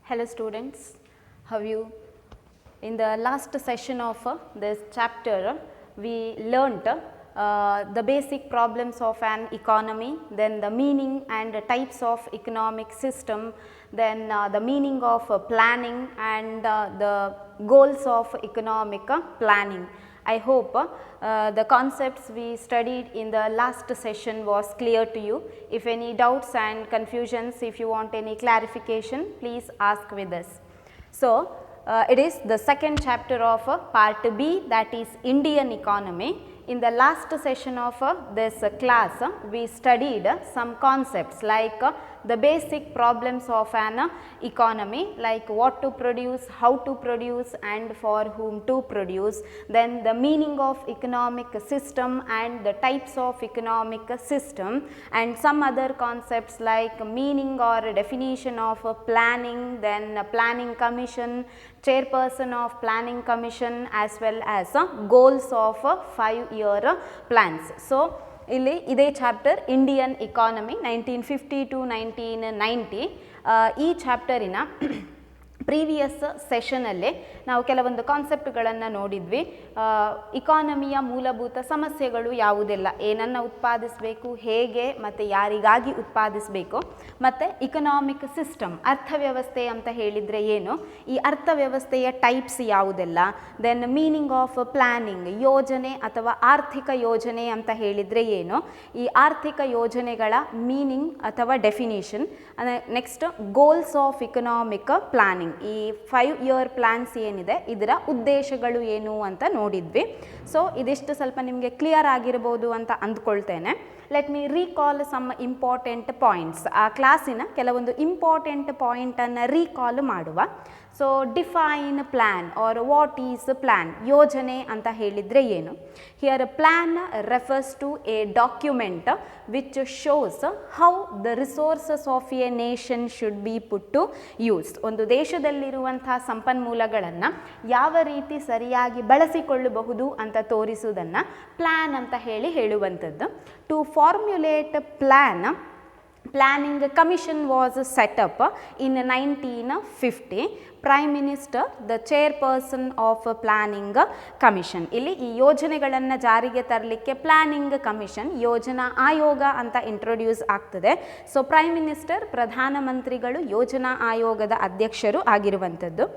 Hello students, how are you? In the last session of this chapter, we learnt the basic problems of an economy, then the meaning and types of economic system, then the meaning of planning and the goals of economic planning. I hope the concepts we studied in the last session was clear to you. If any doubts and confusions, if you want any clarification, please ask with us. So, it is the second chapter of part B, that is Indian economy. In the last session of this class, we studied some concepts like the basic problems of an economy, like what to produce, how to produce and for whom to produce, then the meaning of economic system and the types of economic system, and some other concepts like meaning or definition of planning, then planning commission, chairperson of planning commission, as well as goals of 5-year plans. So, ಇಲ್ಲಿ ಇದೇ chapter Indian economy 1950 to 1990. ಈ ಚಾಪ್ಟರಿನ previous ಸೆಷನಲ್ಲೇ ನಾವು ಕೆಲವೊಂದು ಕಾನ್ಸೆಪ್ಟ್ಗಳನ್ನು ನೋಡಿದ್ವಿ. ಇಕಾನಮಿಯ ಮೂಲಭೂತ ಸಮಸ್ಯೆಗಳು ಯಾವುದೆಲ್ಲ, ಏನನ್ನು ಉತ್ಪಾದಿಸಬೇಕು, ಹೇಗೆ ಮತ್ತು ಯಾರಿಗಾಗಿ ಉತ್ಪಾದಿಸಬೇಕು, ಮತ್ತು ಇಕನಾಮಿಕ್ ಸಿಸ್ಟಮ್ ಅರ್ಥವ್ಯವಸ್ಥೆ ಅಂತ ಹೇಳಿದರೆ ಏನು, ಈ ಅರ್ಥವ್ಯವಸ್ಥೆಯ ಟೈಪ್ಸ್ ಯಾವುದೆಲ್ಲ, ದೆನ್ ಮೀನಿಂಗ್ ಆಫ್ ಪ್ಲ್ಯಾನಿಂಗ್, ಯೋಜನೆ ಅಥವಾ ಆರ್ಥಿಕ ಯೋಜನೆ ಅಂತ ಹೇಳಿದರೆ ಏನು, ಈ ಆರ್ಥಿಕ ಯೋಜನೆಗಳ ಮೀನಿಂಗ್ ಅಥವಾ definition, next goals of economic planning, ಈ 5-year ಪ್ಲಾನ್ಸ್ ಏನಿದೆ ಇದರ ಉದ್ದೇಶಗಳು ಏನು ಅಂತ ನೋಡಿದ್ವಿ. ಸೊ ಇದಿಷ್ಟು ಸ್ವಲ್ಪ ನಿಮಗೆ ಕ್ಲಿಯರ್ ಆಗಿರ್ಬೋದು ಅಂತ ಅಂದ್ಕೊಳ್ತೇನೆ. Let me recall some important points. ಆ ಕ್ಲಾಸಿನ ಕೆಲವೊಂದು ಇಂಪಾರ್ಟೆಂಟ್ ಪಾಯಿಂಟನ್ನು ರೀಕಾಲ್ ಮಾಡುವ. So define plan or what is plan, ಯೋಜನೆ ಅಂತ ಹೇಳಿದರೆ ಏನು. Here plan refers to a document which shows how the resources of a nation should be put to use. ಒಂದು ದೇಶದಲ್ಲಿರುವಂಥ ಸಂಪನ್ಮೂಲಗಳನ್ನು ಯಾವ ರೀತಿ ಸರಿಯಾಗಿ ಬಳಸಿಕೊಳ್ಳಬಹುದು ಅಂತ ತೋರಿಸುವುದನ್ನು ಪ್ಲ್ಯಾನ್ ಅಂತ ಹೇಳುವಂಥದ್ದು. To formulate plan, Planning Commission was set up in 1950. Prime Minister, the chairperson of Planning Commission. ಇಲ್ಲಿ ಈ ಯೋಜನೆಗಳನ್ನು ಜಾರಿಗೆ ತರಲಿಕ್ಕೆ ಪ್ಲಾನಿಂಗ್ ಕಮಿಷನ್, ಯೋಜನಾ ಆಯೋಗ ಅಂತ ಇಂಟ್ರೊಡ್ಯೂಸ್ ಆಗ್ತದೆ. ಸೊ ಪ್ರೈಮ್ ಮಿನಿಸ್ಟರ್, ಪ್ರಧಾನಮಂತ್ರಿಗಳು ಯೋಜನಾ ಆಯೋಗದ ಅಧ್ಯಕ್ಷರು ಆಗಿರುವಂಥದ್ದು.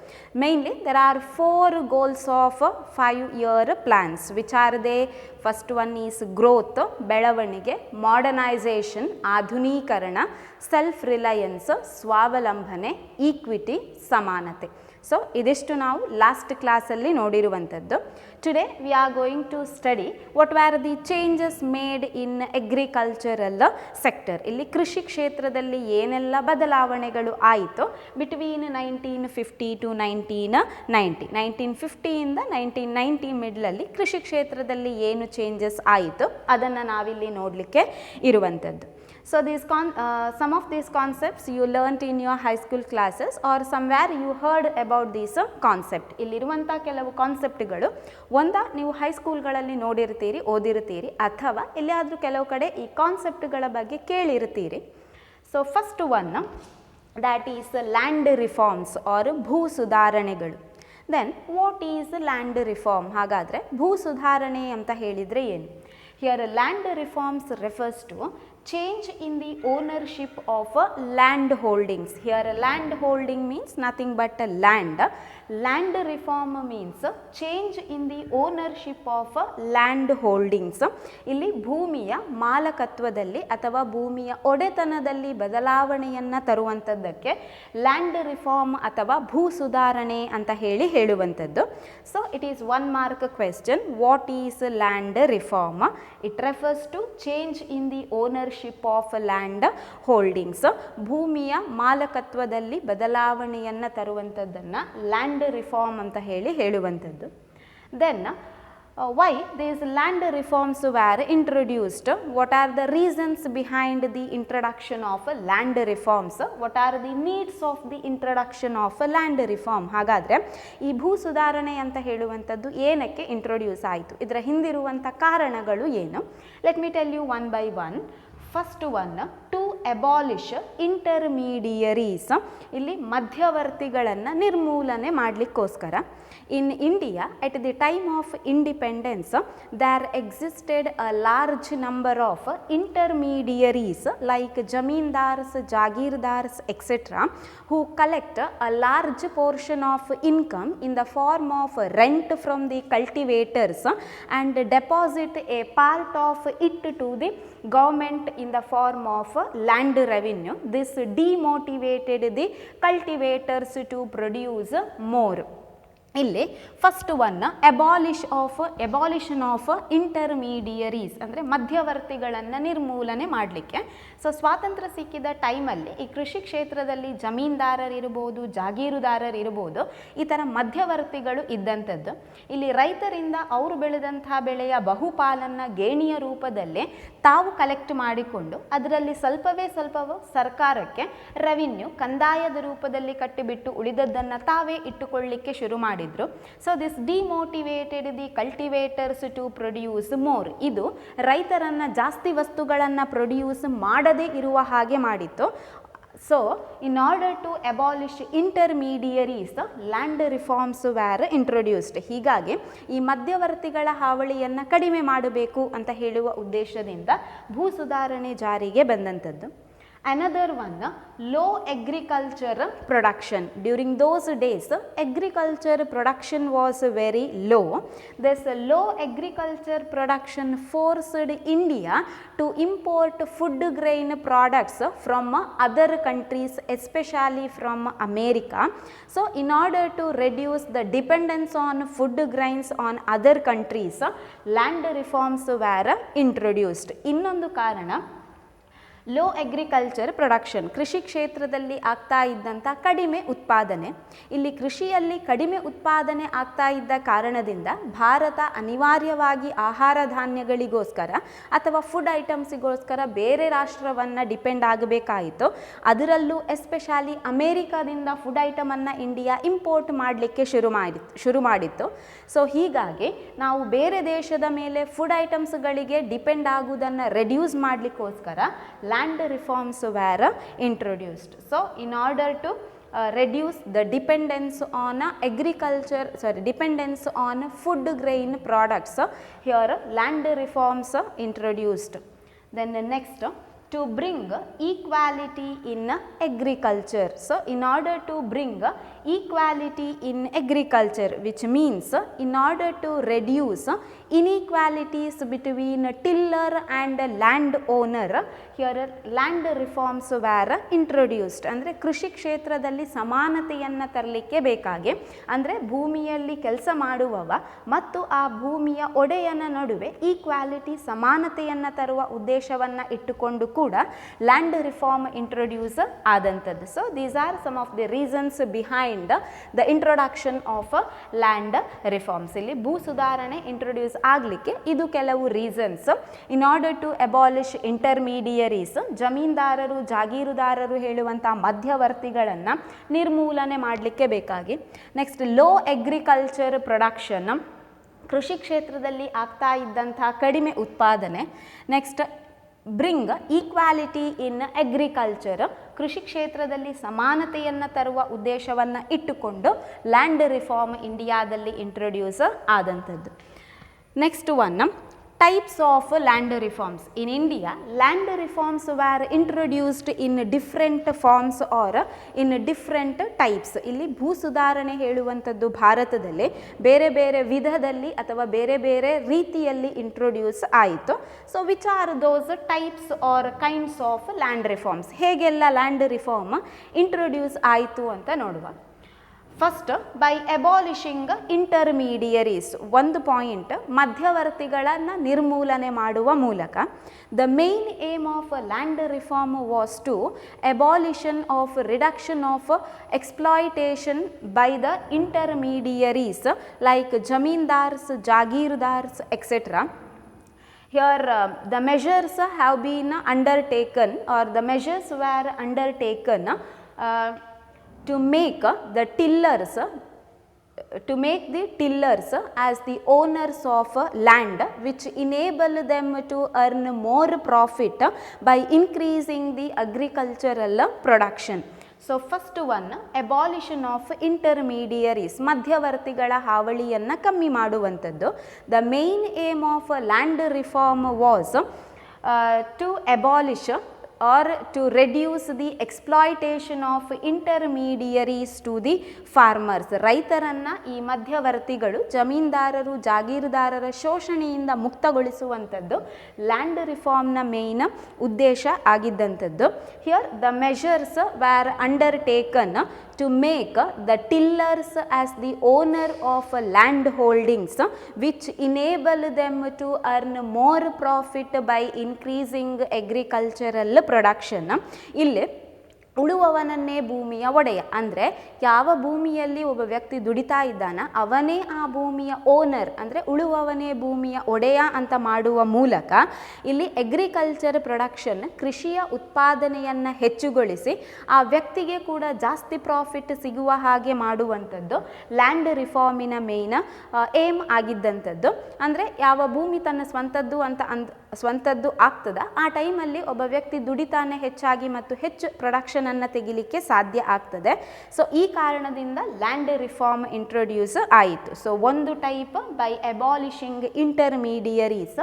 Mainly there are 4 goals of 5-year plans, which are they? First one is growth, ಬೆಳವಣಿಗೆ, ಮಾಡರ್ನೈಸೇಷನ್, ಆಧುನೀಕರಣ, ಸೆಲ್ಫ್ ರಿಲಯನ್ಸ್, ಸ್ವಾವಲಂಬನೆ, ಈಕ್ವಿಟಿ, ಸಮಾನತೆ. ಸೊ ಇದಿಷ್ಟು ನಾವು ಲಾಸ್ಟ್ ಕ್ಲಾಸಲ್ಲಿ ನೋಡಿರುವಂಥದ್ದು. Today we are going to study what are the changes made in agricultural sector. ಇಲ್ಲಿ ಕೃಷಿ ಕ್ಷೇತ್ರದಲ್ಲಿ ಏನೆಲ್ಲ ಬದಲಾವಣೆಗಳು ಆಯಿತು ಬಿಟ್ವೀನ್ 1950 to 1990. 1950ಇಂದ 1990 ಮಿಡ್ಲಲ್ಲಿ ಕೃಷಿ ಕ್ಷೇತ್ರದಲ್ಲಿ ಏನು ಚೇಂಜಸ್ ಆಯಿತು ಅದನ್ನು ನಾವಿಲ್ಲಿ ನೋಡಲಿಕ್ಕೆ ಇರುವಂಥದ್ದು. So some of these concepts you learnt in your high school classes or somewhere you heard about this concept. ಇಲ್ಲಿರುವಂಥ ಕೆಲವು ಕಾನ್ಸೆಪ್ಟ್ಗಳು ನೀವು ಹೈಸ್ಕೂಲ್ಗಳಲ್ಲಿ ನೋಡಿರ್ತೀರಿ, ಓದಿರ್ತೀರಿ, ಅಥವಾ ಎಲ್ಲಿಯಾದರೂ ಕೆಲವು ಕಡೆ ಈ ಕಾನ್ಸೆಪ್ಟ್ಗಳ ಬಗ್ಗೆ ಕೇಳಿರ್ತೀರಿ. So first one, that is land reforms or ಭೂ ಸುಧಾರಣೆಗಳು. Then what is land reform? ಹಾಗಾದರೆ ಭೂ ಸುಧಾರಣೆ ಅಂತ ಹೇಳಿದರೆ ಏನು? Here land reforms refers to change in the ownership of land holdings. Here land holding means nothing but land. Land reform means change in the ownership of land holdings. ಇಲ್ಲಿ ಭೂಮಿಯ ಮಾಲಕತ್ವದಲ್ಲಿ ಅಥವಾ ಭೂಮಿಯ ಒಡೆತನದಲ್ಲಿ ಬದಲಾವಣೆಯನ್ನು ತರುವಂಥದ್ದಕ್ಕೆ ಲ್ಯಾಂಡ್ ರಿಫಾರ್ಮ್ ಅಥವಾ ಭೂ ಸುಧಾರಣೆ ಅಂತ ಹೇಳುವಂಥದ್ದು. So it is 1 mark question. What is land reform? It refers to change in the ownership of land holdings. ಭೂಮಿಯ ಮಾಲಕತ್ವದಲ್ಲಿ ಬದಲಾವಣೆಯನ್ನು ತರುವಂಥದ್ದನ್ನು ಲ್ಯಾಂಡ್ ರಿಫಾರ್ಮ್ ಅಂತ ಹೇಳುವಂಥದ್ದು. Then why these land reforms were introduced? What are the reasons behind the introduction of land reforms? What are the needs of the introduction of land reform? ಹಾಗಾದರೆ ಈ ಭೂ ಸುಧಾರಣೆ ಅಂತ ಹೇಳುವಂಥದ್ದು ಏನಕ್ಕೆ ಇಂಟ್ರೊಡ್ಯೂಸ್ ಆಯಿತು, ಇದರ ಹಿಂದಿರುವಂಥ ಕಾರಣಗಳು ಏನು? Let me tell you one by one. First one, to abolish intermediaries, ಇಲ್ಲಿ ಮಧ್ಯವರ್ತಿಗಳನ್ನು ನಿರ್ಮೂಲನೆ ಮಾಡಲಿಕ್ಕೋಸ್ಕರ. In India at the time of independence there existed a large number of intermediaries like zamindars, jagirdars, etc., who collect a large portion of income in the form of rent from the cultivators and deposit a part of it to the government in the form of land revenue. This demotivated the cultivators to produce more. ಇಲ್ಲಿ first one ಎಬಾಲಿಷನ್ of intermediaries ಅಂದರೆ ಮಧ್ಯವರ್ತಿಗಳನ್ನು ನಿರ್ಮೂಲನೆ ಮಾಡಲಿಕ್ಕೆ. So ಸ್ವಾತಂತ್ರ್ಯ ಸಿಕ್ಕಿದ ಟೈಮಲ್ಲಿ ಈ ಕೃಷಿ ಕ್ಷೇತ್ರದಲ್ಲಿ ಜಮೀನ್ದಾರರಿರ್ಬೋದು, ಜಾಗೀರುದಾರರಿರ್ಬೋದು, ಈ ಥರ ಮಧ್ಯವರ್ತಿಗಳು ಇದ್ದಂಥದ್ದು. ಇಲ್ಲಿ ರೈತರಿಂದ ಅವರು ಬೆಳೆದಂತಹ ಬೆಳೆಯ ಬಹುಪಾಲನ್ನು ಗೇಣಿಯ ರೂಪದಲ್ಲೇ ತಾವು ಕಲೆಕ್ಟ್ ಮಾಡಿಕೊಂಡು ಅದರಲ್ಲಿ ಸ್ವಲ್ಪವೇ ಸರ್ಕಾರಕ್ಕೆ ರೆವಿನ್ಯೂ ಕಂದಾಯದ ರೂಪದಲ್ಲಿ ಕಟ್ಟಿಬಿಟ್ಟು ಉಳಿದದ್ದನ್ನು ತಾವೇ ಇಟ್ಟುಕೊಳ್ಳಿಕ್ಕೆ ಶುರು ಮಾಡಿದರು. So this demotivated the cultivators to produce more. ಇದು ರೈತರನ್ನು ಜಾಸ್ತಿ ವಸ್ತುಗಳನ್ನು ಪ್ರೊಡ್ಯೂಸ್ ಮಾಡದೇ ಇರುವ ಹಾಗೆ ಮಾಡಿತ್ತು. So in order to abolish intermediaries land reforms were introduced. ಹೀಗಾಗಿ ಈ ಮಧ್ಯವರ್ತಿಗಳ ಹಾವಳಿಯನ್ನು ಕಡಿಮೆ ಮಾಡಬೇಕು ಅಂತ ಹೇಳುವ ಉದ್ದೇಶದಿಂದ ಭೂ ಸುಧಾರಣೆ ಜಾರಿಗೆ ಬಂದಂಥದ್ದು. Another one, low agriculture production. During those days, agriculture production was very low. This low agriculture production forced India to import food grain products from other countries, especially from America. So, in order to reduce the dependence on food grains on other countries, land reforms were introduced. ಇನ್ನೊಂದು ಕಾರಣ low agriculture production, ಕೃಷಿ ಕ್ಷೇತ್ರದಲ್ಲಿ ಆಗ್ತಾ ಇದ್ದಂಥ ಕಡಿಮೆ ಉತ್ಪಾದನೆ. ಇಲ್ಲಿ ಕೃಷಿಯಲ್ಲಿ ಕಡಿಮೆ ಉತ್ಪಾದನೆ ಆಗ್ತಾ ಇದ್ದ ಕಾರಣದಿಂದ ಭಾರತ ಅನಿವಾರ್ಯವಾಗಿ ಆಹಾರ ಧಾನ್ಯಗಳಿಗೋಸ್ಕರ ಅಥವಾ ಫುಡ್ ಐಟಮ್ಸಿಗೋಸ್ಕರ ಬೇರೆ ರಾಷ್ಟ್ರವನ್ನು ಡಿಪೆಂಡ್ ಆಗಬೇಕಾಯಿತು. ಅದರಲ್ಲೂ ಎಸ್ಪೆಷಲಿ ಅಮೇರಿಕಾದಿಂದ ಫುಡ್ ಐಟಮನ್ನು ಇಂಡಿಯಾ ಇಂಪೋರ್ಟ್ ಮಾಡಲಿಕ್ಕೆ ಶುರು ಮಾಡಿತ್ತು. ಸೊ ಹೀಗಾಗಿ ನಾವು ಬೇರೆ ದೇಶದ ಮೇಲೆ ಫುಡ್ ಐಟಮ್ಸ್ಗಳಿಗೆ ಡಿಪೆಂಡ್ ಆಗುವುದನ್ನು reduce ಮಾಡಲಿಕ್ಕೋಸ್ಕರ land reforms were introduced. So in order to reduce the dependence on dependence on food grain products, here land reforms introduced. Then the next, to bring equality in agriculture. So in order to bring equality in agriculture, which means in order to reduce inequalities between tiller and land owner, here land reforms were introduced. ಅಂದರೆ ಕೃಷಿ ಕ್ಷೇತ್ರದಲ್ಲಿ ಸಮಾನತೆಯನ್ನು ತರಲಿಕ್ಕೆ ಬೇಕಾಗಿ, ಅಂದರೆ ಭೂಮಿಯಲ್ಲಿ ಕೆಲಸ ಮಾಡುವವ ಮತ್ತು ಆ ಭೂಮಿಯ ಒಡೆಯನ ನಡುವೆ ಈಕ್ವಾಲಿಟಿ ಸಮಾನತೆಯನ್ನು ತರುವ ಉದ್ದೇಶವನ್ನು ಇಟ್ಟುಕೊಂಡು ಕೂಡ ಲ್ಯಾಂಡ್ ರಿಫಾರ್ಮ್ ಇಂಟ್ರೊಡ್ಯೂಸ್ ಆದಂಥದ್ದು. So these are some of the reasons behind the introduction of land reforms. ಇಲ್ಲಿ ಭೂ ಸುಧಾರಣೆ ಇಂಟ್ರೊಡ್ಯೂಸ್ ಆಗಲಿಕ್ಕೆ ಇದು ಕೆಲವು reasons. In order to abolish intermediaries, ಜಮೀನ್ದಾರರು ಜಾಗೀರುದಾರರು ಹೇಳುವಂಥ ಮಧ್ಯವರ್ತಿಗಳನ್ನು ನಿರ್ಮೂಲನೆ ಮಾಡಲಿಕ್ಕೆ ಬೇಕಾಗಿ. ನೆಕ್ಸ್ಟ್ ಲೋ ಅಗ್ರಿಕಲ್ಚರ್ ಪ್ರೊಡಕ್ಷನ್, ಕೃಷಿ ಕ್ಷೇತ್ರದಲ್ಲಿ ಆಗ್ತಾ ಇದ್ದಂಥ ಕಡಿಮೆ ಉತ್ಪಾದನೆ. Next bring equality in agriculture, ಕೃಷಿ ಕ್ಷೇತ್ರದಲ್ಲಿ ಸಮಾನತೆಯನ್ನು ತರುವ ಉದ್ದೇಶವನ್ನು ಇಟ್ಟುಕೊಂಡು ಲ್ಯಾಂಡ್ ರಿಫಾರ್ಮ್ ಇಂಡಿಯಾದಲ್ಲಿ ಇಂಟ್ರೊಡ್ಯೂಸ್ ಆದಂಥದ್ದು. Next one, types of land reforms. In India, land reforms were introduced in different forms or in different types. ಇಲ್ಲಿ ಭೂ ಸುಧಾರಣೆ ಹೇಳುವಂಥದ್ದು ಭಾರತದಲ್ಲಿ ಬೇರೆ ಬೇರೆ ವಿಧದಲ್ಲಿ ಅಥವಾ ಬೇರೆ ಬೇರೆ ರೀತಿಯಲ್ಲಿ ಇಂಟ್ರೊಡ್ಯೂಸ್ ಆಯಿತು. So which are those types or kinds of land reforms, ಹೇಗೆಲ್ಲ ಲ್ಯಾಂಡ್ ರಿಫಾರ್ಮ್ ಇಂಟ್ರೊಡ್ಯೂಸ್ ಆಯಿತು ಅಂತ ನೋಡುವ. First, by abolishing intermediaries. ಒಂದು ಪಾಯಿಂಟ್, ಮಧ್ಯವರ್ತಿಗಳನ್ನು ನಿರ್ಮೂಲನೆ ಮಾಡುವ ಮೂಲಕ. The main aim of land reform was to abolition of reduction of exploitation by the intermediaries like zamindars, jagirdars, etcetera. Here the measures have been undertaken, or the measures were undertaken to make the tillers to make the tillers as the owners of land, which enable them to earn more profit by increasing the agricultural production. So first one, abolition of intermediaries, ಮಧ್ಯವರ್ತಿಗಳ ಹಾವಳಿಯನ್ನು ಕಮ್ಮಿ ಮಾಡುವಂಥದ್ದು. The main aim of land reform was to abolish or to reduce the exploitation of intermediaries to the farmers. ರೈತರನ್ನು ಈ ಮಧ್ಯವರ್ತಿಗಳು, ಜಮೀನ್ದಾರರು, ಜಾಗೀರ್ದಾರರ ಶೋಷಣೆಯಿಂದ ಮುಕ್ತಗೊಳಿಸುವಂಥದ್ದು land ರಿಫಾರ್ಮ್ನ main ಉದ್ದೇಶ ಆಗಿದ್ದಂಥದ್ದು. Here the measures were undertaken to make the tillers as the owner of land holdings, which enable them to earn more profit by increasing agricultural production. ಇಲ್ಲಿ ಉಳುವವನನ್ನೇ ಭೂಮಿಯ ಒಡೆಯ, ಅಂದರೆ ಯಾವ ಭೂಮಿಯಲ್ಲಿ ಒಬ್ಬ ವ್ಯಕ್ತಿ ದುಡಿತಾ ಇದ್ದಾನ ಅವನೇ ಆ ಭೂಮಿಯ ಓನರ್, ಅಂದರೆ ಉಳುವವನೇ ಭೂಮಿಯ ಒಡೆಯ ಅಂತ ಮಾಡುವ ಮೂಲಕ ಇಲ್ಲಿ ಅಗ್ರಿಕಲ್ಚರ್ ಪ್ರೊಡಕ್ಷನ್, ಕೃಷಿಯ ಉತ್ಪಾದನೆಯನ್ನು ಹೆಚ್ಚುಗೊಳಿಸಿ ಆ ವ್ಯಕ್ತಿಗೆ ಕೂಡ ಜಾಸ್ತಿ ಪ್ರಾಫಿಟ್ ಸಿಗುವ ಹಾಗೆ ಮಾಡುವಂಥದ್ದು ಲ್ಯಾಂಡ್ ರಿಫಾರ್ಮಿನ ಮೇಯ್ನ್ ಏಮ್ ಆಗಿದ್ದಂಥದ್ದು. ಅಂದರೆ ಯಾವ ಭೂಮಿ ತನ್ನ ಸ್ವಂತದ್ದು ಆಗ್ತದ ಆ ಟೈಮಲ್ಲಿ ಒಬ್ಬ ವ್ಯಕ್ತಿ ದುಡಿತಾನೆ ಹೆಚ್ಚಾಗಿ ಮತ್ತು ಹೆಚ್ಚು ಪ್ರೊಡಕ್ಷನನ್ನು ತೆಗಿಲಿಕ್ಕೆ ಸಾಧ್ಯ ಆಗ್ತದೆ. ಸೊ ಈ ಕಾರಣದಿಂದ ಲ್ಯಾಂಡ್ ರಿಫಾರ್ಮ್ ಇಂಟ್ರೊಡ್ಯೂಸ್ ಆಯಿತು. ಸೊ ಒಂದು type by abolishing intermediaries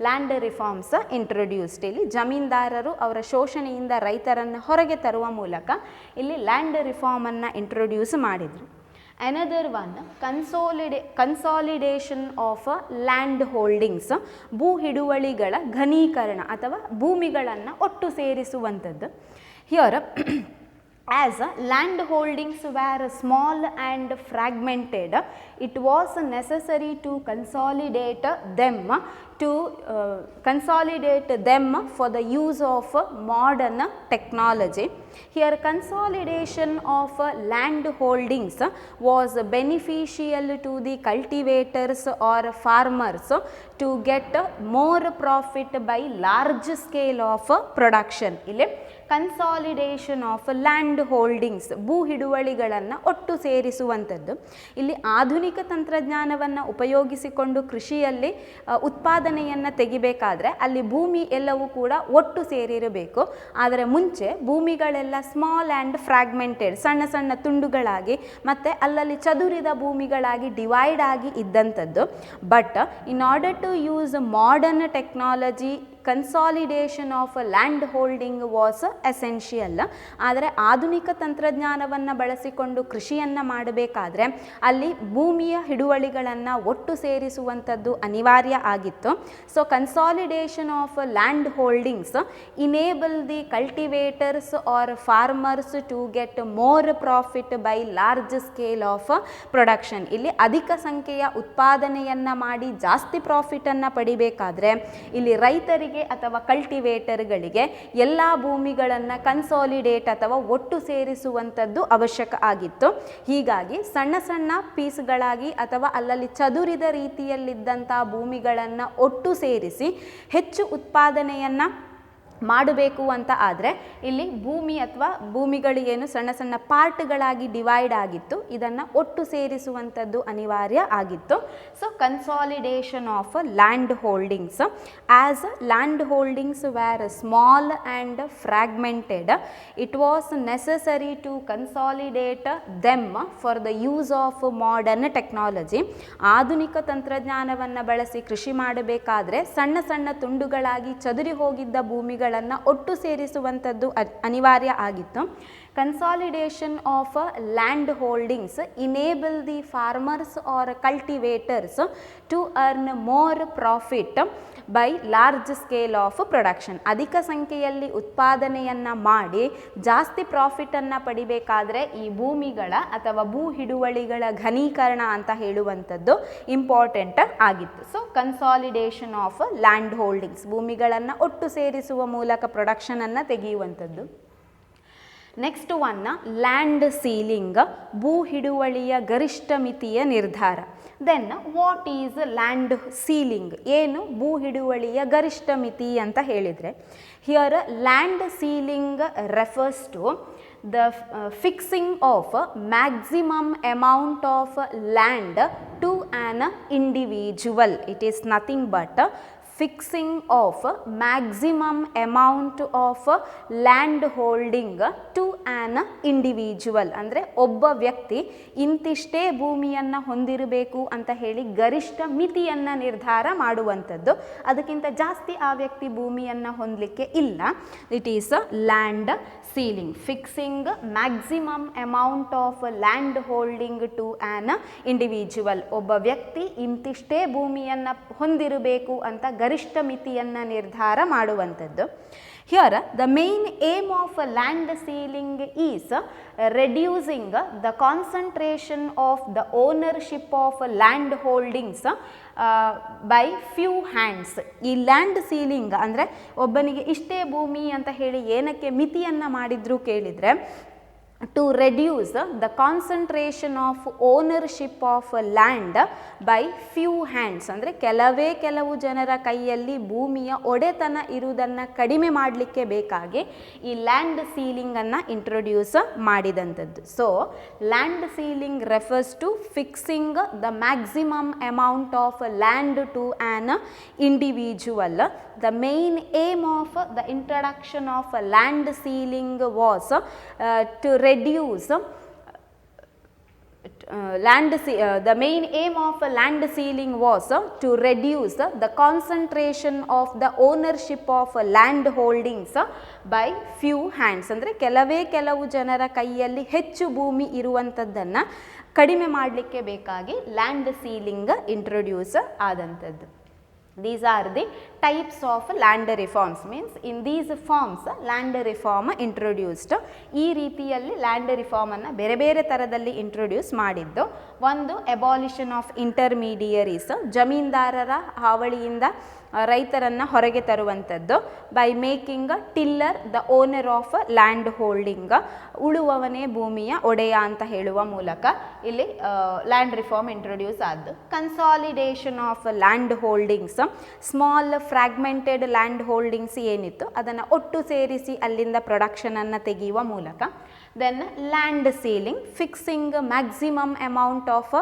land reforms introduced. ಇಲ್ಲಿ ಜಮೀನ್ದಾರರು ಅವರ ಶೋಷಣೆಯಿಂದ ರೈತರನ್ನು ಹೊರಗೆ ತರುವ ಮೂಲಕ ಇಲ್ಲಿ ಲ್ಯಾಂಡ್ ರಿಫಾರ್ಮನ್ನು ಇಂಟ್ರೊಡ್ಯೂಸ್ ಮಾಡಿದರು. Another one, consolidation of land holdings, ಭೂ ಹಿಡುವಳಿಗಳ ಘನೀಕರಣ ಅಥವಾ ಭೂಮಿಗಳನ್ನು ಒಟ್ಟು ಸೇರಿಸುವಂಥದ್ದು. Here as land holdings were small and fragmented, it was necessary to consolidate them for the use of modern technology. Here consolidation of land holdings was beneficial to the cultivators or farmers to get more profit by large scale of production. ಇಲ್ಲಿ consolidation of land holdings, ಭೂ ಹಿಡುವಳಿಗಳನ್ನು ಒಟ್ಟು ಸೇರಿಸುವಂಥದ್ದು. ಇಲ್ಲಿ ಆಧುನಿಕ ತಂತ್ರಜ್ಞಾನವನ್ನು ಉಪಯೋಗಿಸಿಕೊಂಡು ಕೃಷಿಯಲ್ಲಿ ಉತ್ಪಾದನೆಯನ್ನು ತೆಗಿಬೇಕಾದ್ರೆ ಅಲ್ಲಿ ಭೂಮಿ ಎಲ್ಲವೂ ಕೂಡ ಒಟ್ಟು ಸೇರಿರಬೇಕು. ಆದರೆ ಮುಂಚೆ ಭೂಮಿಗಳೆಲ್ಲ ಸ್ಮಾಲ್ ಆ್ಯಂಡ್ ಫ್ರಾಗ್ಮೆಂಟೆಡ್, ಸಣ್ಣ ಸಣ್ಣ ತುಂಡುಗಳಾಗಿ ಮತ್ತು ಅಲ್ಲಲ್ಲಿ ಚದುರಿದ ಭೂಮಿಗಳಾಗಿ ಡಿವೈಡ್ ಆಗಿ ಇದ್ದಂಥದ್ದು. But in order to use modern technology, consolidation of land holding was essential. ಆದರೆ ಆಧುನಿಕ ತಂತ್ರಜ್ಞಾನವನ್ನು ಬಳಸಿಕೊಂಡು ಕೃಷಿಯನ್ನು ಮಾಡಬೇಕಾದ್ರೆ ಅಲ್ಲಿ ಭೂಮಿಯ ಹಿಡುವಳಿಗಳನ್ನು ಒಟ್ಟು ಸೇರಿಸುವಂಥದ್ದು ಅನಿವಾರ್ಯ ಆಗಿತ್ತು. So consolidation of land holdings enable the cultivators or farmers to get more profit by large scale of production. ಇಲ್ಲಿ ಅಧಿಕ ಸಂಖ್ಯೆಯ ಉತ್ಪಾದನೆಯನ್ನು ಮಾಡಿ ಜಾಸ್ತಿ ಪ್ರಾಫಿಟನ್ನು ಪಡಿಬೇಕಾದ್ರೆ ಇಲ್ಲಿ ರೈತರಿಗೆ ಅಥವಾ ಕಲ್ಟಿವೇಟರ್ಗಳಿಗೆ ಎಲ್ಲ ಭೂಮಿಗಳನ್ನು ಕನ್ಸಾಲಿಡೇಟ್ ಅಥವಾ ಒಟ್ಟು ಸೇರಿಸುವಂಥದ್ದು ಅವಶ್ಯಕ ಆಗಿತ್ತು. ಹೀಗಾಗಿ ಸಣ್ಣ ಸಣ್ಣ ಪೀಸ್ಗಳಾಗಿ ಅಥವಾ ಅಲ್ಲಲ್ಲಿ ಚದುರಿದ ರೀತಿಯಲ್ಲಿದ್ದಂಥ ಭೂಮಿಗಳನ್ನು ಒಟ್ಟು ಸೇರಿಸಿ ಹೆಚ್ಚು ಉತ್ಪಾದನೆಯನ್ನು ಮಾಡಬೇಕು ಅಂತ ಆದರೆ ಇಲ್ಲಿ ಭೂಮಿ ಅಥವಾ ಭೂಮಿಗಳು ಏನು ಸಣ್ಣ ಸಣ್ಣ ಪಾರ್ಟ್ಗಳಾಗಿ ಡಿವೈಡ್ ಆಗಿತ್ತು, ಇದನ್ನು ಒಟ್ಟು ಸೇರಿಸುವಂಥದ್ದು ಅನಿವಾರ್ಯ ಆಗಿತ್ತು. So consolidation of land holdings, as land holdings were small and fragmented, it was necessary to consolidate them for the use of modern technology. ಆಧುನಿಕ ತಂತ್ರಜ್ಞಾನವನ್ನು ಬಳಸಿ ಕೃಷಿ ಮಾಡಬೇಕಾದ್ರೆ ಸಣ್ಣ ಸಣ್ಣ ತುಂಡುಗಳಾಗಿ ಚದುರಿ ಹೋಗಿದ್ದ ಭೂಮಿಗಳು ಒಟ್ಟು ಸೇರಿಸುವಂಥದ್ದು ಅನಿವಾರ್ಯ ಆಗಿತ್ತು. Consolidation of land holdings enable the farmers or cultivators to earn more profit by large scale of production. ಅಧಿಕ ಸಂಖ್ಯೆಯಲ್ಲಿ ಉತ್ಪಾದನೆಯನ್ನು ಮಾಡಿ ಜಾಸ್ತಿ ಪ್ರಾಫಿಟನ್ನು ಪಡಿಬೇಕಾದ್ರೆ ಈ ಭೂಮಿಗಳ ಅಥವಾ ಭೂ ಹಿಡುವಳಿಗಳ ಘನೀಕರಣ ಅಂತ ಹೇಳುವಂಥದ್ದು ಇಂಪಾರ್ಟೆಂಟ್ ಆಗಿತ್ತು. So consolidation of land holdings, ಭೂಮಿಗಳನ್ನು ಒಟ್ಟು ಸೇರಿಸುವ ಮೂಲಕ ಪ್ರೊಡಕ್ಷನನ್ನು ತೆಗೆಯುವಂಥದ್ದು. ನೆಕ್ಸ್ಟ್ ಒನ್, ಲ್ಯಾಂಡ್ ಸೀಲಿಂಗ್, ಭೂ ಹಿಡುವಳಿಯ ಗರಿಷ್ಠ ಮಿತಿಯ ನಿರ್ಧಾರ. Then what is land ceiling, ಏನು ಭೂ ಹಿಡುವಳಿಯ ಗರಿಷ್ಠ ಮಿತಿ ಅಂತ ಹೇಳಿದರೆ, here land ceiling refers to the fixing of maximum amount of land to an individual. It is nothing but fixing of maximum amount of land holding to an individual. ಅಂದರೆ ಒಬ್ಬ ವ್ಯಕ್ತಿ ಇಂತಿಷ್ಟೇ ಭೂಮಿಯನ್ನು ಹೊಂದಿರಬೇಕು ಅಂತ ಹೇಳಿ ಗರಿಷ್ಠ ಮಿತಿಯನ್ನು ನಿರ್ಧಾರ ಮಾಡುವಂಥದ್ದು. ಅದಕ್ಕಿಂತ ಜಾಸ್ತಿ ಆ ವ್ಯಕ್ತಿ ಭೂಮಿಯನ್ನು ಹೊಂದಲಿಕ್ಕೆ ಇಲ್ಲ. It is land ceiling, fixing maximum amount of land holding to an individual. ಒಬ್ಬ ವ್ಯಕ್ತಿ ಇಂತಿಷ್ಟೇ ಭೂಮಿಯನ್ನು ಹೊಂದಿರಬೇಕು ಅಂತ ಗರಿಷ್ಠ ಮಿತಿಯನ್ನು ನಿರ್ಧಾರ ಮಾಡುವಂಥದ್ದು. Here the main aim of land ceiling is reducing the concentration of the ownership of land holdings by few hands. ಈ ಲ್ಯಾಂಡ್ ಸೀಲಿಂಗ್ ಅಂದರೆ ಒಬ್ಬನಿಗೆ ಇಷ್ಟೇ ಭೂಮಿ ಅಂತ ಹೇಳಿ ಏನಕ್ಕೆ ಮಿತಿಯನ್ನು ಮಾಡಿದ್ರು ಕೇಳಿದರೆ, to reduce the concentration of ownership of land by few hands. ಅಂದರೆ ಕೆಲವು ಜನರ ಕೈಯಲ್ಲಿ ಭೂಮಿಯ ಒಡೆತನ ಇರುವುದನ್ನು ಕಡಿಮೆ ಮಾಡಲಿಕ್ಕೆ ಬೇಕಾಗಿ ಈ ಲ್ಯಾಂಡ್ ಸೀಲಿಂಗನ್ನು ಇಂಟ್ರೊಡ್ಯೂಸ್ ಮಾಡಿದಂಥದ್ದು. So land ceiling refers to fixing the maximum amount of land to an individual. The main aim of the introduction of land ceiling was to reduce the main aim of land ceiling was to reduce the concentration of the ownership of land holdings by few hands. ಅಂದರೆ ಕೆಲವು ಜನರ ಕೈಯಲ್ಲಿ ಹೆಚ್ಚು ಭೂಮಿ ಇರುವಂಥದ್ದನ್ನು ಕಡಿಮೆ ಮಾಡಲಿಕ್ಕೆ ಬೇಕಾಗಿ land ceiling introduce ಆದಂಥದ್ದು. These are the types of land reforms. Means in these forms land reform introduced. ಈ ರೀತಿಯಲ್ಲಿ ಲ್ಯಾಂಡ್ ರಿಫಾರ್ಮನ್ನು ಬೇರೆ ಬೇರೆ ಥರದಲ್ಲಿ ಇಂಟ್ರೊಡ್ಯೂಸ್ ಮಾಡಿದ್ದು. ಒಂದು ಎಬಾಲಿಷನ್ ಆಫ್ ಇಂಟರ್ಮೀಡಿಯರೀಸ್, ಜಮೀನ್ದಾರರ ಹಾವಳಿಯಿಂದ ರೈತರನ್ನು ಹೊರಗೆ ತರುವಂಥದ್ದು. By making tiller the owner of land holding, ಉಳುವವನೇ ಭೂಮಿಯ ಒಡೆಯ ಅಂತ ಹೇಳುವ ಮೂಲಕ ಇಲ್ಲಿ ಲ್ಯಾಂಡ್ ರಿಫಾರ್ಮ್ ಇಂಟ್ರೊಡ್ಯೂಸ್ ಆದ್ದು. Consolidation of land holdings, small fragmented land holdings ಏನಿತ್ತು ಅದನ್ನು ಒಟ್ಟು ಸೇರಿಸಿ ಅಲ್ಲಿಂದ ಪ್ರೊಡಕ್ಷನನ್ನು ತೆಗೆಯುವ ಮೂಲಕ. Then land ceiling, fixing maximum amount of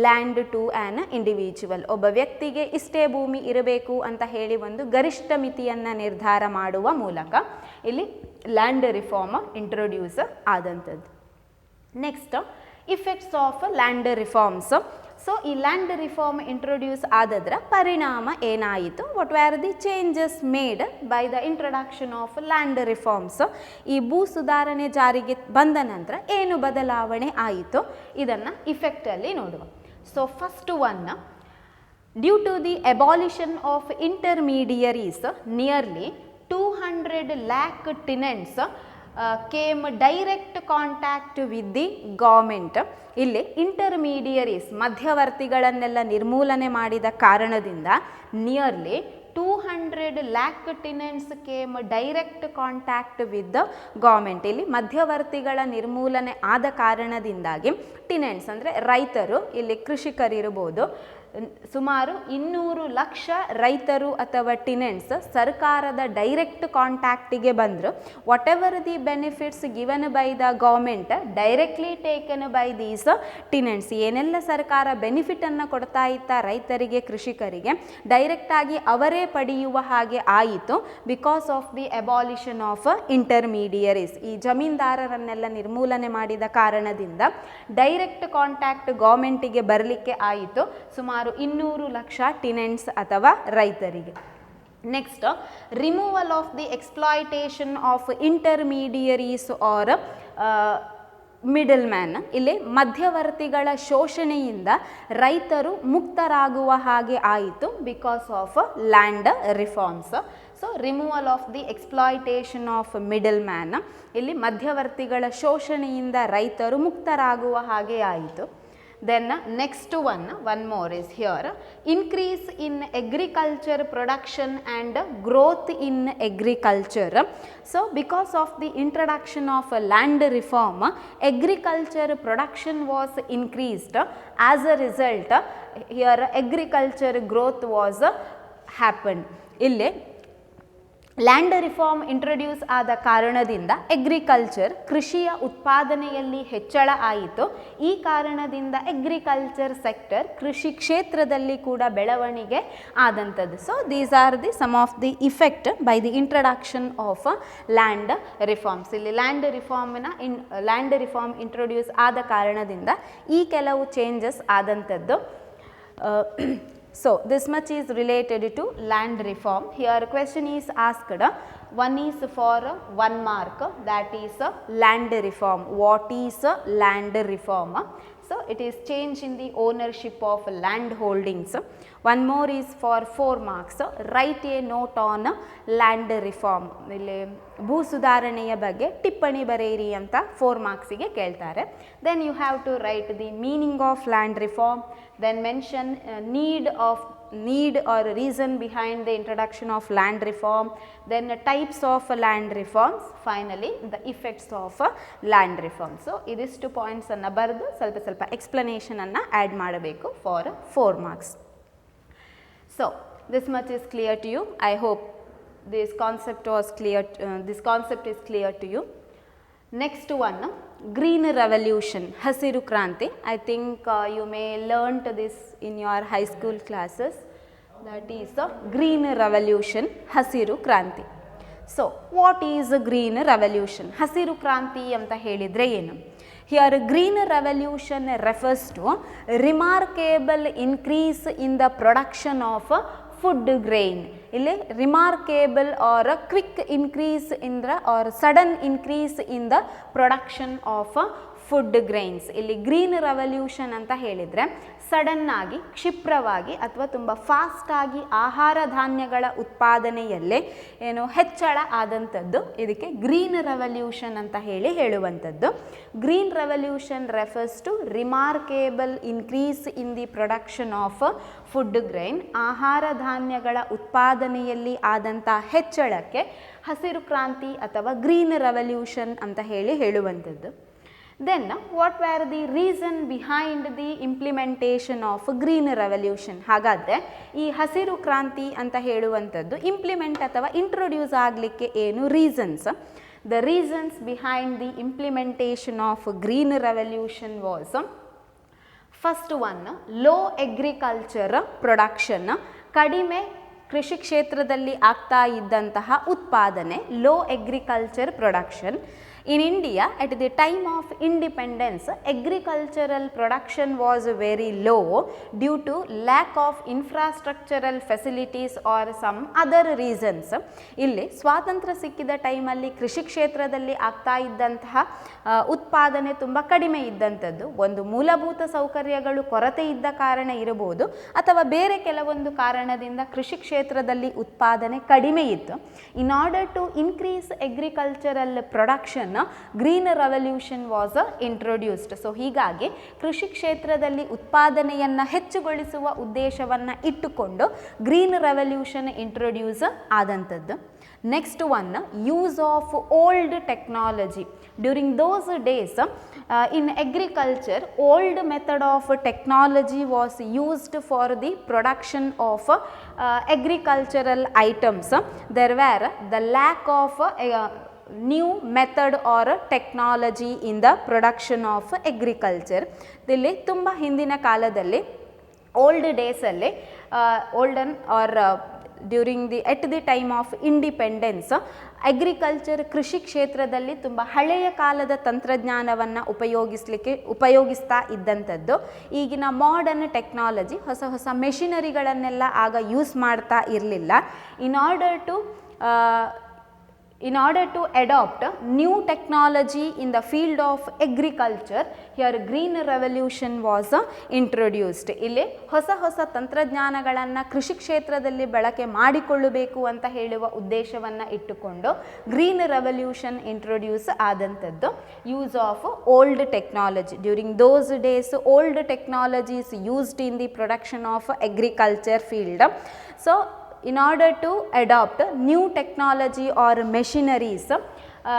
land to an individual. ಒಬ್ಬ ವ್ಯಕ್ತಿಗೆ ಇಷ್ಟೇ ಭೂಮಿ ಇರಬೇಕು ಅಂತ ಹೇಳಿ ಒಂದು ಗರಿಷ್ಠ ಮಿತಿಯನ್ನು ನಿರ್ಧಾರ ಮಾಡುವ ಮೂಲಕ ಇಲ್ಲಿ ಲ್ಯಾಂಡ್ ರಿಫಾರ್ಮ್ ಇಂಟ್ರೊಡ್ಯೂಸ್ ಆದಂಥದ್ದು. Next effects of land reforms. So ಈ ಲ್ಯಾಂಡ್ ರಿಫಾರ್ಮ್ ಇಂಟ್ರೊಡ್ಯೂಸ್ ಆದದ್ರ ಪರಿಣಾಮ ಏನಾಯಿತು? What were the changes made by the introduction of land reforms? ಈ ಭೂ ಸುಧಾರಣೆ ಜಾರಿಗೆ ಬಂದ ನಂತರ ಏನು ಬದಲಾವಣೆ ಆಯಿತು ಇದನ್ನು ಇಫೆಕ್ಟಲ್ಲಿ ನೋಡುವ. So first one, due to the abolition of intermediaries, nearly 200 lakh tenants came direct contact with the government. ಇಲ್ಲಿ ಇಂಟರ್ಮೀಡಿಯರೀಸ್, ಮಧ್ಯವರ್ತಿಗಳನ್ನೆಲ್ಲ ನಿರ್ಮೂಲನೆ ಮಾಡಿದ ಕಾರಣದಿಂದ nearly 200 lakh tenants came direct contact with the government. ಇಲ್ಲಿ ಮಧ್ಯವರ್ತಿಗಳ ನಿರ್ಮೂಲನೆ ಆದ ಕಾರಣದಿಂದಾಗಿ ಟೆನೆಂಟ್ಸ್ ಅಂದರೆ ರೈತರು, ಇಲ್ಲಿ ಕೃಷಿಕರಿರ್ಬೋದು, ಸುಮಾರು 200 ಲಕ್ಷ ರೈತರು ಅಥವಾ ಟೆನೆಂಟ್ಸ್ ಸರ್ಕಾರದ ಡೈರೆಕ್ಟ್ ಕಾಂಟ್ಯಾಕ್ಟಿಗೆ ಬಂದರು. What ever the benefits given by the government directly taken by these tenants, ಏನೆಲ್ಲ ಸರ್ಕಾರ ಬೆನಿಫಿಟನ್ನು ಕೊಡ್ತಾ ಇತ್ತ ರೈತರಿಗೆ, ಕೃಷಿಕರಿಗೆ, ಡೈರೆಕ್ಟಾಗಿ ಅವರೇ ಪಡೆಯುವ ಹಾಗೆ ಆಯಿತು. Because of the abolition of intermediaries, ಈ ಜಮೀನ್ದಾರರನ್ನೆಲ್ಲ ನಿರ್ಮೂಲನೆ ಮಾಡಿದ ಕಾರಣದಿಂದ ಡೈರೆಕ್ಟ್ ಕಾಂಟ್ಯಾಕ್ಟ್ ಗೌರ್ಮೆಂಟಿಗೆ ಬರಲಿಕ್ಕೆ ಆಯಿತು ಸುಮಾರು 200 ಲಕ್ಷ ಟೆನೆಂಟ್ಸ್ ಅಥವಾ ರೈತರಿಗೆ. Next, removal of the exploitation of intermediaries or middle man. ಇಲ್ಲಿ ಮಧ್ಯವರ್ತಿಗಳ ಶೋಷಣೆಯಿಂದ ರೈತರು ಮುಕ್ತರಾಗುವ ಹಾಗೆ ಆಯಿತು because of land reforms. So removal of the exploitation of middle man, ಇಲ್ಲಿ ಮಧ್ಯವರ್ತಿಗಳ ಶೋಷಣೆಯಿಂದ ರೈತರು ಮುಕ್ತರಾಗುವ ಹಾಗೆ ಆಯಿತು. Then next one more is here, increase in agriculture production and growth in agriculture. So because of the introduction of land reform, agriculture production was increased. As a result, here agriculture growth was happened. ಇಲ್ಲಿ land reform introduce ಆದ ಕಾರಣದಿಂದ agriculture ಕೃಷಿಯ ಉತ್ಪಾದನೆಯಲ್ಲಿ ಹೆಚ್ಚಳ ಆಯಿತು. ಈ ಕಾರಣದಿಂದ agriculture sector ಕೃಷಿ ಕ್ಷೇತ್ರದಲ್ಲಿ ಕೂಡ ಬೆಳವಣಿಗೆ ಆದಂಥದ್ದು. So these are the some of the effect by the introduction of land reforms. ಇಲ್ಲಿ ಲ್ಯಾಂಡ್ ರಿಫಾರ್ಮ್ ಇಂಟ್ರೊಡ್ಯೂಸ್ ಆದ ಕಾರಣದಿಂದ ಈ ಕೆಲವು ಚೇಂಜಸ್ ಆದಂಥದ್ದು. So this much is related to land reform. Here question is asked, one is for 1 mark, that is land reform. What is land reform? So it is change in the ownership of land holdings. One more is for 4 marks, write a note on land reform. ಇಲ್ಲಿ ಭೂ ಸುಧಾರಣೆಯ ಬಗ್ಗೆ ಟಿಪ್ಪಣಿ ಬರೆಯಿರಿ ಅಂತ 4 ಮಾರ್ಕ್ಸಿಗೆ ಕೇಳ್ತಾರೆ. Then you have to write the meaning of land reform, then mention need or reason behind the introduction of land reform, then types of land reforms, finally the effects of land reform. So ಇದಿಷ್ಟು points ಅನ್ನು ಬರೆದು ಸ್ವಲ್ಪ explanation ಅನ್ನು add ಮಾಡಬೇಕು for 4 marks. So this much is clear to you. I hope this concept is clear to you. Next one, green revolution, hasiru kranti. I think you may learnt this in your high school classes. That is green revolution, hasiru kranti. So what is green revolution? Hasiru kranti anta helidre enu? Here green revolution refers to remarkable increase in the production of food grain. ಇಲ್ಲಿ remarkable or a quick increase in the or sudden increase in the production of food grains. ಇಲ್ಲಿ green revolution ಅಂತ ಹೇಳಿದರೆ sudden ಆಗಿ, ಕ್ಷಿಪ್ರವಾಗಿ ಅಥವಾ ತುಂಬ ಫಾಸ್ಟಾಗಿ ಆಹಾರ ಧಾನ್ಯಗಳ ಉತ್ಪಾದನೆಯಲ್ಲೇ ಹೆಚ್ಚಳ ಆದಂಥದ್ದು ಇದಕ್ಕೆ ಗ್ರೀನ್ ರೆವಲ್ಯೂಷನ್ ಅಂತ ಹೇಳುವಂಥದ್ದು. Green revolution refers to remarkable increase in the production of food grain. ಆಹಾರ ಧಾನ್ಯಗಳ ಉತ್ಪಾದನೆಯಲ್ಲಿ ಆದಂಥ ಹೆಚ್ಚಳಕ್ಕೆ ಹಸಿರು ಕ್ರಾಂತಿ ಅಥವಾ ಗ್ರೀನ್ ರೆವಲ್ಯೂಷನ್ ಅಂತ ಹೇಳುವಂಥದ್ದು. Then what were the reason behind the implementation of green revolution? ಹಾಗಾದರೆ ಈ ಹಸಿರು ಕ್ರಾಂತಿ ಅಂತ ಹೇಳುವಂಥದ್ದು ಇಂಪ್ಲಿಮೆಂಟ್ ಅಥವಾ ಇಂಟ್ರೊಡ್ಯೂಸ್ ಆಗಲಿಕ್ಕೆ ಏನು reasons? The reasons behind the implementation of green revolution was, first one, low agriculture production. ಕಡಿಮೆ ಕೃಷಿ ಕ್ಷೇತ್ರದಲ್ಲಿ ಆಗ್ತಾ ಇದ್ದಂತಹ ಉತ್ಪಾದನೆ, low agriculture production. In India, at the time of independence, agricultural production was very low due to lack of infrastructural facilities or some other reasons. ಇಲ್ಲಿ ಸ್ವಾತಂತ್ರ್ಯ ಸಿಕ್ಕಿದ ಟೈಮಲ್ಲಿ ಕೃಷಿ ಕ್ಷೇತ್ರದಲ್ಲಿ ಆಗ್ತಾ ಇದ್ದಂತಹ ಉತ್ಪಾದನೆ ತುಂಬ ಕಡಿಮೆ ಇದ್ದಂಥದ್ದು. ಒಂದು ಮೂಲಭೂತ ಸೌಕರ್ಯಗಳು ಕೊರತೆ ಇದ್ದ ಕಾರಣ ಇರಬಹುದು, ಅಥವಾ ಬೇರೆ ಕೆಲವೊಂದು ಕಾರಣದಿಂದ ಕೃಷಿ ಕ್ಷೇತ್ರದಲ್ಲಿ ಉತ್ಪಾದನೆ ಕಡಿಮೆ ಇತ್ತು. In order to increase agricultural production, green revolution was introduced. So ಹೀಗಾಗಿ ಕೃಷಿ ಕ್ಷೇತ್ರದಲ್ಲಿ ಉತ್ಪಾದನೆಯನ್ನು ಹೆಚ್ಚುಗೊಳಿಸುವ ಉದ್ದೇಶವನ್ನು ಇಟ್ಟುಕೊಂಡು ಗ್ರೀನ್ ರೆವಲ್ಯೂಷನ್ ಇಂಟ್ರೊಡ್ಯೂಸ್ ಆದಂಥದ್ದು. Next one, use of old technology. During those days in agriculture, old method of technology was used for the production of agricultural items. There were the lack of new method or technology in the production of agriculture. ಇಲ್ಲಿ ತುಂಬ ಹಿಂದಿನ ಕಾಲದಲ್ಲಿ old ಡೇಸಲ್ಲಿ olden or during at the time of independence agriculture ಕೃಷಿ ಕ್ಷೇತ್ರದಲ್ಲಿ ತುಂಬ ಹಳೆಯ ಕಾಲದ ತಂತ್ರಜ್ಞಾನವನ್ನು ಉಪಯೋಗಿಸ್ತಾ ಇದ್ದಂಥದ್ದು. ಈಗಿನ ಮಾಡರ್ನ್ ಟೆಕ್ನಾಲಜಿ ಹೊಸ ಮೆಷಿನರಿಗಳನ್ನೆಲ್ಲ ಆಗ ಯೂಸ್ ಮಾಡ್ತಾ ಇರಲಿಲ್ಲ. In order to adopt new technology in the field of agriculture, here green revolution was introduced. ಇಲ್ಲಿ ಹೊಸ ತಂತ್ರಜ್ಞಾನಗಳನ್ನು ಕೃಷಿ ಕ್ಷೇತ್ರದಲ್ಲಿ ಬಳಕೆ ಮಾಡಿಕೊಳ್ಳಬೇಕು ಅಂತ ಹೇಳುವ ಉದ್ದೇಶವನ್ನು ಇಟ್ಟುಕೊಂಡು ಗ್ರೀನ್ ರೆವಲ್ಯೂಷನ್ ಇಂಟ್ರೊಡ್ಯೂಸ್ ಆದಂಥದ್ದು. Use of old technology. During those days old technologies used in the production of agriculture field. So in order to adopt new technology or machineries,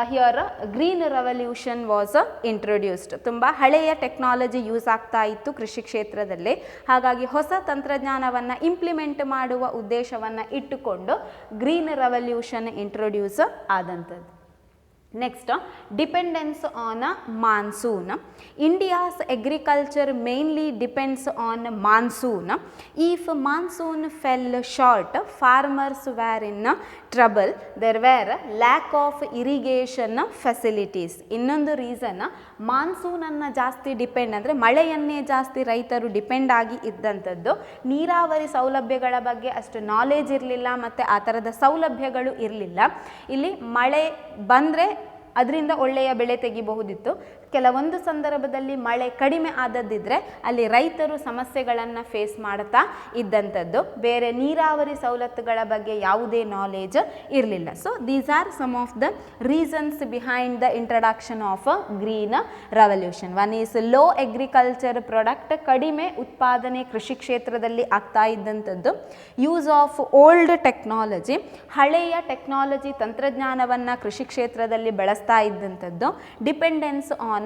here green revolution was introduced. ತುಂಬ ಹಳೆಯ technology use ಆಗ್ತಾ ಇತ್ತು ಕೃಷಿ ಕ್ಷೇತ್ರದಲ್ಲಿ, ಹಾಗಾಗಿ ಹೊಸ ತಂತ್ರಜ್ಞಾನವನ್ನು implement ಮಾಡುವ ಉದ್ದೇಶವನ್ನು ಇಟ್ಟುಕೊಂಡು ಗ್ರೀನ್ ರೆವಲ್ಯೂಷನ್ ಇಂಟ್ರೊಡ್ಯೂಸ್ ಆದಂಥದ್ದು. Next, dependence on monsoon. India's agriculture mainly depends on monsoon. If monsoon fell short, farmers were in trouble. There were lack of irrigation facilities. ಇನ್ನೊಂದು ರೀಸನ್, ಮಾನ್ಸೂನನ್ನು ಜಾಸ್ತಿ ಡಿಪೆಂಡ್ ಅಂದರೆ ಮಳೆಯನ್ನೇ ಜಾಸ್ತಿ ರೈತರು ಡಿಪೆಂಡ್ ಆಗಿ ಇದ್ದಂಥದ್ದು. ನೀರಾವರಿ ಸೌಲಭ್ಯಗಳ ಬಗ್ಗೆ ಅಷ್ಟು ನಾಲೆಜ್ ಇರಲಿಲ್ಲ ಮತ್ತು ಆ ಥರದ ಸೌಲಭ್ಯಗಳು ಇರಲಿಲ್ಲ. ಇಲ್ಲಿ ಮಳೆ ಬಂದರೆ ಅದರಿಂದ ಒಳ್ಳೆಯ ಬೆಳೆ ತೆಗಿಬಹುದಿತ್ತು. ಕೆಲವೊಂದು ಸಂದರ್ಭದಲ್ಲಿ ಮಳೆ ಕಡಿಮೆ ಆದದ್ದಿದ್ರೆ ಅಲ್ಲಿ ರೈತರು ಸಮಸ್ಯೆಗಳನ್ನು ಫೇಸ್ ಮಾಡ್ತಾ ಇದ್ದಂಥದ್ದು. ಬೇರೆ ನೀರಾವರಿ ಸವಲತ್ತುಗಳ ಬಗ್ಗೆ ಯಾವುದೇ ನಾಲೆಜ್ ಇರಲಿಲ್ಲ. So these are some of the reasons behind the introduction of green revolution. One is low agriculture product, ಕಡಿಮೆ ಉತ್ಪಾದನೆ ಕೃಷಿ ಕ್ಷೇತ್ರದಲ್ಲಿ ಆಗ್ತಾ ಇದ್ದಂಥದ್ದು. ಯೂಸ್ ಆಫ್ ಓಲ್ಡ್ ಟೆಕ್ನಾಲಜಿ, ಹಳೆಯ ಟೆಕ್ನಾಲಜಿ ತಂತ್ರಜ್ಞಾನವನ್ನು ಕೃಷಿ ಕ್ಷೇತ್ರದಲ್ಲಿ ಬಳಸ್ತಾ ಇದ್ದಂಥದ್ದು. ಡಿಪೆಂಡೆನ್ಸ್ ಆನ್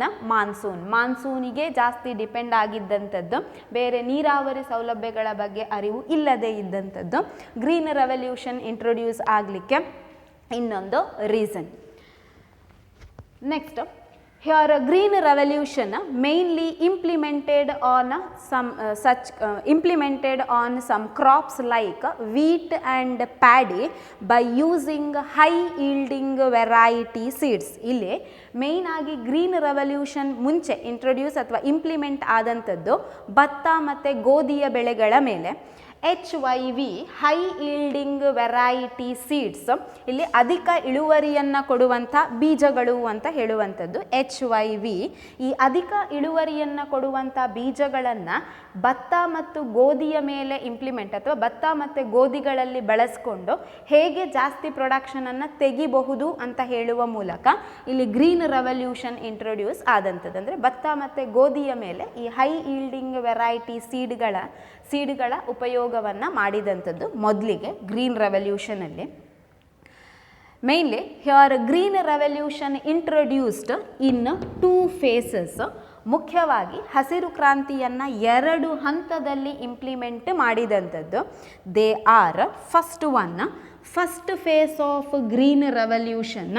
ಮಾನ್ಸೂನಿಗೆ ಜಾಸ್ತಿ ಡಿಪೆಂಡ್ ಆಗಿದ್ದಂಥದ್ದು, ಬೇರೆ ನೀರಾವರಿ ಸೌಲಭ್ಯಗಳ ಬಗ್ಗೆ ಅರಿವು ಇಲ್ಲದೆ ಇದ್ದಂಥದ್ದು. ಗ್ರೀನ್ ರೆವಲ್ಯೂಷನ್ ಇಂಟ್ರೊಡ್ಯೂಸ್ ಆಗಲಿಕ್ಕೆ ಇನ್ನೊಂದು reason. Next, here green revolution mainly implemented on some crops like wheat and paddy by using high yielding variety seeds. ಇಲ್ಲಿ ಮೇಯ್ನ್ ಆಗಿ ಗ್ರೀನ್ ರೆವಲ್ಯೂಷನ್ ಮುಂಚೆ ಇಂಟ್ರೊಡ್ಯೂಸ್ ಅಥವಾ ಇಂಪ್ಲಿಮೆಂಟ್ ಆದಂಥದ್ದು ಭತ್ತ ಮತ್ತು ಗೋಧಿಯ ಬೆಳೆಗಳ ಮೇಲೆ. HYV high yielding variety seeds, ಇಲ್ಲಿ ಅಧಿಕ ಇಳುವರಿಯನ್ನು ಕೊಡುವಂಥ ಬೀಜಗಳು ಅಂತ ಹೇಳುವಂಥದ್ದು. HYV ಈ ಅಧಿಕ ಇಳುವರಿಯನ್ನು ಕೊಡುವಂಥ ಬೀಜಗಳನ್ನು ಭತ್ತ ಮತ್ತು ಗೋಧಿಯ ಮೇಲೆ ಇಂಪ್ಲಿಮೆಂಟ್ ಅಥವಾ ಭತ್ತ ಮತ್ತು ಗೋಧಿಗಳಲ್ಲಿ ಬಳಸ್ಕೊಂಡು ಹೇಗೆ ಜಾಸ್ತಿ ಪ್ರೊಡಕ್ಷನನ್ನು ತೆಗಿಬಹುದು ಅಂತ ಹೇಳುವ ಮೂಲಕ ಇಲ್ಲಿ ಗ್ರೀನ್ ರೆವಲ್ಯೂಷನ್ ಇಂಟ್ರೊಡ್ಯೂಸ್ ಆದಂಥದ್ದು. ಅಂದರೆ ಭತ್ತ ಮತ್ತು ಗೋಧಿಯ ಮೇಲೆ ಈ ಹೈ ಈಲ್ಡಿಂಗ್ ವೆರೈಟಿ ಸೀಡ್ಗಳ ಉಪಯೋಗವನ್ನು ಮಾಡಿದಂಥದ್ದು ಮೊದಲಿಗೆ ಗ್ರೀನ್ ರೆವಲ್ಯೂಷನಲ್ಲಿ. Mainly here green revolution introduced in 2 phases. ಮುಖ್ಯವಾಗಿ ಹಸಿರು ಕ್ರಾಂತಿಯನ್ನು 2 ಹಂತದಲ್ಲಿ ಇಂಪ್ಲಿಮೆಂಟ್ ಮಾಡಿದಂಥದ್ದು. They are first phase of green revolution,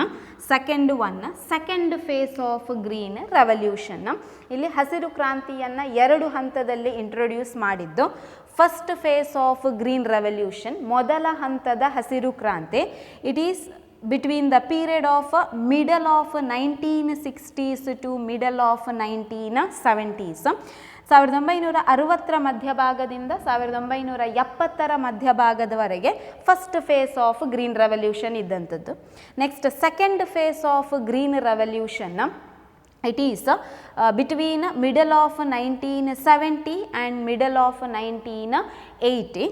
second phase of green revolution. ಇಲ್ಲಿ ಹಸಿರು ಕ್ರಾಂತಿಯನ್ನು 2 ಹಂತದಲ್ಲಿ ಇಂಟ್ರೊಡ್ಯೂಸ್ ಮಾಡಿದ್ದು. First phase of green revolution, ಮೊದಲ ಹಂತದ ಹಸಿರು ಕ್ರಾಂತಿ, it is between the period of middle of 1960s to middle of 1970s. 1960ರ ಮಧ್ಯಭಾಗದಿಂದ 1970ರ ಮಧ್ಯಭಾಗದವರೆಗೆ first phase of green revolution ಇದ್ದಂಥದ್ದು. Next second phase of green revolution, it is between middle of 1970 and middle of 1980.